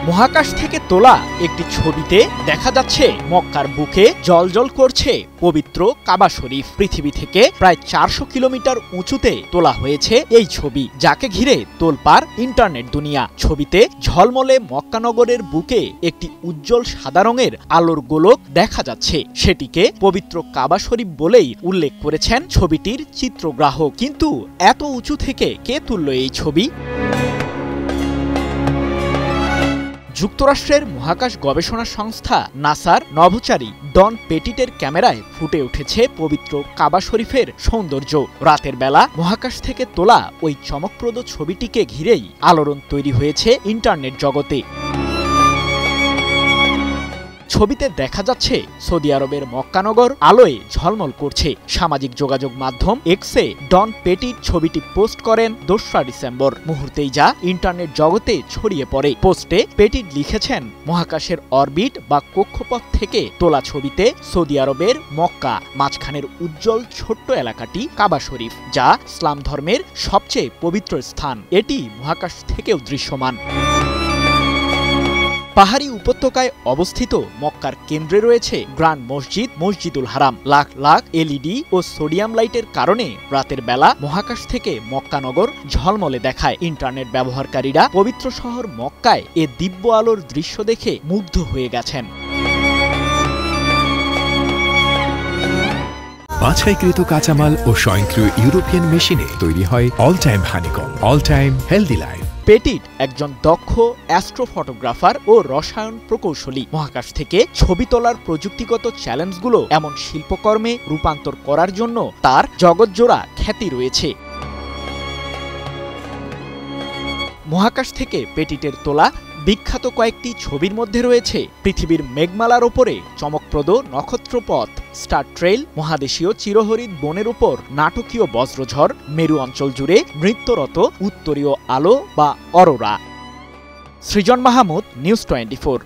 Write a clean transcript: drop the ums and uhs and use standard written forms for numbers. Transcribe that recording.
মহাকাশ থেকে তোলা একটি ছবিতে দেখা যাচ্ছে মক্কার বুকে জ্বলজ্বল করছে পবিত্র কাবা শরীফ। পৃথিবী থেকে প্রায় 400 কিলোমিটার উঁচুতে তোলা হয়েছে এই ছবি, যাকে ঘিরে তোলপাড় ইন্টারনেট দুনিয়া। ছবিতে ঝলমলে মক্কানগরের বুকে একটি উজ্জ্বল সাদা রঙের আলোর গোলক দেখা যাচ্ছে। সেটিকে পবিত্র কাবা শরীফ বলেই উল্লেখ করেছেন ছবিটির চিত্রগ্রাহক। কিন্তু এত উঁচু থেকে কে তুলল এই ছবি? যুক্তরাষ্ট্রের মহাকাশ গবেষণা সংস্থা নাসার নভোচারী ডন পেটিটের ক্যামেরায় ফুটে উঠেছে পবিত্র কাবা শরীফের সৌন্দর্য। রাতের বেলা মহাকাশ থেকে তোলা ওই চমকপ্রদ ছবিটিকে ঘিরেই আলোড়ন তৈরি হয়েছে ইন্টারনেট জগতে। ছবিতে দেখা যাচ্ছে সৌদি আরবের মক্কানগর আলোয় ঝলমল করছে। সামাজিক যোগাযোগ মাধ্যম এক্সে ডন পেটিট ছবিটি পোস্ট করেন 2রা ডিসেম্বর। মুহূর্তেই যা ইন্টারনেট জগতে ছড়িয়ে পড়ে। পোস্টে পেটিট লিখেছেন, মহাকাশের অরবিট বা কক্ষপথ থেকে তোলা ছবিতে সৌদি আরবের মক্কা, মাঝখানের উজ্জ্বল ছোট্ট এলাকাটি কাবা শরীফ, যা ইসলাম ধর্মের সবচেয়ে পবিত্র স্থান। এটি মহাকাশ থেকেও দৃশ্যমান। পাহাড়ি উপত্যকায় অবস্থিত মক্কার কেন্দ্রে রয়েছে গ্র্যান্ড মসজিদ, মসজিদুল হারাম। লাখ লাখ এলইডি ও সোডিয়াম লাইটের কারণে রাতের বেলা মহাকাশ থেকে মক্কানগর ঝলমলে দেখায়। ইন্টারনেট ব্যবহারকারীরা পবিত্র শহর মক্কায় এ দিব্য আলোর দৃশ্য দেখে মুগ্ধ হয়ে গেছেন। বাছাইকৃত কাঁচামাল ও স্বয়ংক্রিয় ইউরোপিয়ান মেশিনে তৈরি হয় all time honeycomb, all time healthy life. Petit একজন দক্ষ অ্যাস্ট্রো ফটোগ্রাফার ও রসায়ন প্রকৌশলী। মহাকাশ থেকে ছবি তোলার প্রযুক্তিগত চ্যালেঞ্জগুলো এমন শিল্পকর্মে রূপান্তর করার জন্য তার জগৎজোড়া খ্যাতি রয়েছে। মহাকাশ থেকে পেটিটের তোলা বিখ্যাত কয়েকটি ছবির মধ্যে রয়েছে পৃথিবীর মেঘমালার ওপরে চমকপ্রদ নক্ষত্রপথ, স্টার ট্রেল, মহাদেশীয় চিরহরিৎ বনের উপর নাটকীয় বজ্রঝড়, মেরু অঞ্চল জুড়ে নৃত্যরত উত্তরীয় আলো বা অরোরা। সৃজন মাহমুদ, নিউজ 24।